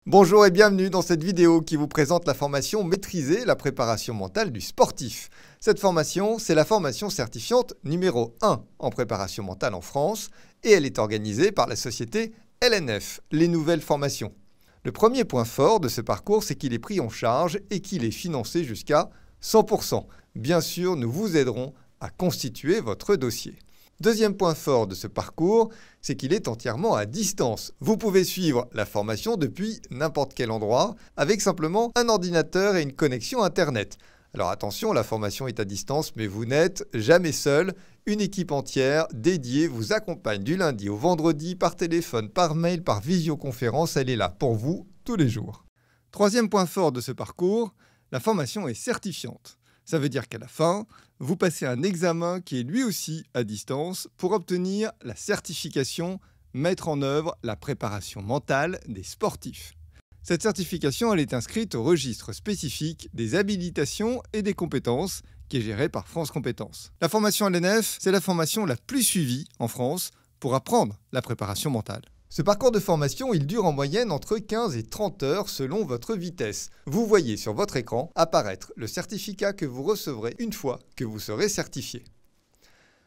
Bonjour et bienvenue dans cette vidéo qui vous présente la formation Maîtriser la préparation mentale du sportif. Cette formation, c'est la formation certifiante numéro 1 en préparation mentale en France et elle est organisée par la société LNF, les nouvelles formations. Le premier point fort de ce parcours, c'est qu'il est pris en charge et qu'il est financé jusqu'à 100%. Bien sûr, nous vous aiderons à constituer votre dossier. Deuxième point fort de ce parcours, c'est qu'il est entièrement à distance. Vous pouvez suivre la formation depuis n'importe quel endroit avec simplement un ordinateur et une connexion Internet. Alors attention, la formation est à distance, mais vous n'êtes jamais seul. Une équipe entière dédiée vous accompagne du lundi au vendredi par téléphone, par mail, par visioconférence. Elle est là pour vous tous les jours. Troisième point fort de ce parcours, la formation est certifiante. Ça veut dire qu'à la fin, vous passez un examen qui est lui aussi à distance pour obtenir la certification Mettre en œuvre la préparation mentale des sportifs. Cette certification, elle est inscrite au registre spécifique des habilitations et des compétences qui est géré par France Compétences. La formation LNF, c'est la formation la plus suivie en France pour apprendre la préparation mentale. Ce parcours de formation, il dure en moyenne entre 15 et 30 heures selon votre vitesse. Vous voyez sur votre écran apparaître le certificat que vous recevrez une fois que vous serez certifié.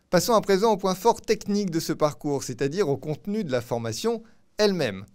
Passons à présent au point fort technique de ce parcours, c'est-à-dire au contenu de la formation elle-même.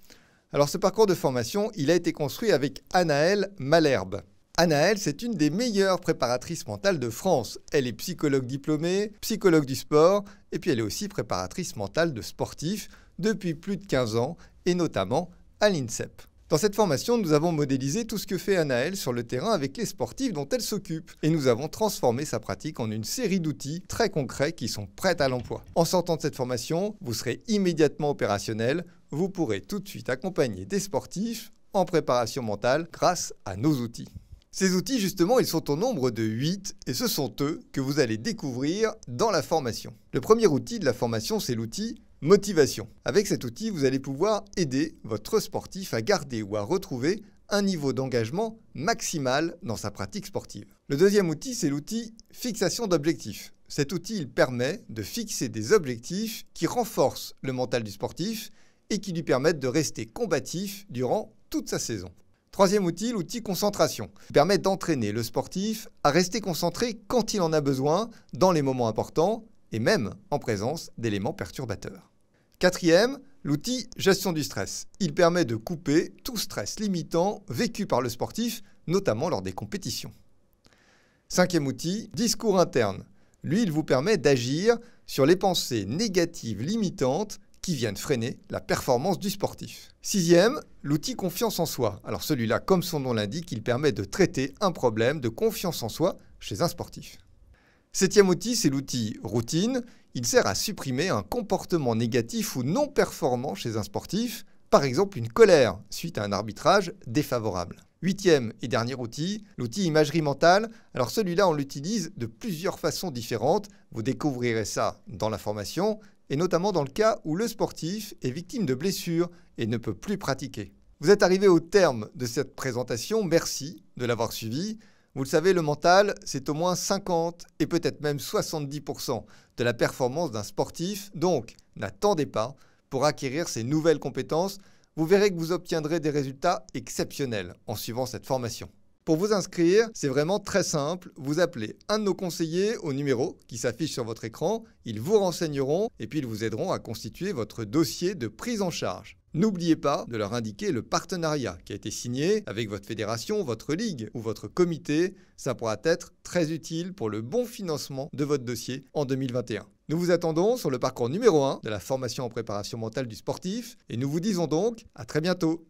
Alors ce parcours de formation, il a été construit avec Anaëlle Malherbe. Anaëlle, c'est une des meilleures préparatrices mentales de France. Elle est psychologue diplômée, psychologue du sport, et puis elle est aussi préparatrice mentale de sportifs depuis plus de 15 ans, et notamment à l'INSEP. Dans cette formation, nous avons modélisé tout ce que fait Anaëlle sur le terrain avec les sportifs dont elle s'occupe, et nous avons transformé sa pratique en une série d'outils très concrets qui sont prêts à l'emploi. En sortant de cette formation, vous serez immédiatement opérationnel, vous pourrez tout de suite accompagner des sportifs en préparation mentale grâce à nos outils. Ces outils, justement, ils sont au nombre de 8 et ce sont eux que vous allez découvrir dans la formation. Le premier outil de la formation, c'est l'outil motivation. Avec cet outil, vous allez pouvoir aider votre sportif à garder ou à retrouver un niveau d'engagement maximal dans sa pratique sportive. Le deuxième outil, c'est l'outil fixation d'objectifs. Cet outil, il permet de fixer des objectifs qui renforcent le mental du sportif et qui lui permettent de rester combatif durant toute sa saison. Troisième outil, l'outil concentration, qui permet d'entraîner le sportif à rester concentré quand il en a besoin, dans les moments importants et même en présence d'éléments perturbateurs. Quatrième, l'outil gestion du stress. Il permet de couper tout stress limitant vécu par le sportif, notamment lors des compétitions. Cinquième outil, discours interne. Lui, il vous permet d'agir sur les pensées négatives limitantes qui viennent freiner la performance du sportif. Sixième, l'outil confiance en soi. Alors celui-là, comme son nom l'indique, il permet de traiter un problème de confiance en soi chez un sportif. Septième outil, c'est l'outil routine. Il sert à supprimer un comportement négatif ou non performant chez un sportif, par exemple une colère suite à un arbitrage défavorable. Huitième et dernier outil, l'outil imagerie mentale. Alors celui-là, on l'utilise de plusieurs façons différentes. Vous découvrirez ça dans la formation, et notamment dans le cas où le sportif est victime de blessures et ne peut plus pratiquer. Vous êtes arrivé au terme de cette présentation, merci de l'avoir suivi. Vous le savez, le mental, c'est au moins 50 et peut-être même 70% de la performance d'un sportif. Donc, n'attendez pas pour acquérir ces nouvelles compétences. Vous verrez que vous obtiendrez des résultats exceptionnels en suivant cette formation. Pour vous inscrire, c'est vraiment très simple. Vous appelez un de nos conseillers au numéro qui s'affiche sur votre écran. Ils vous renseigneront et puis ils vous aideront à constituer votre dossier de prise en charge. N'oubliez pas de leur indiquer le partenariat qui a été signé avec votre fédération, votre ligue ou votre comité. Ça pourra être très utile pour le bon financement de votre dossier en 2021. Nous vous attendons sur le parcours numéro 1 de la formation en préparation mentale du sportif et nous vous disons donc à très bientôt.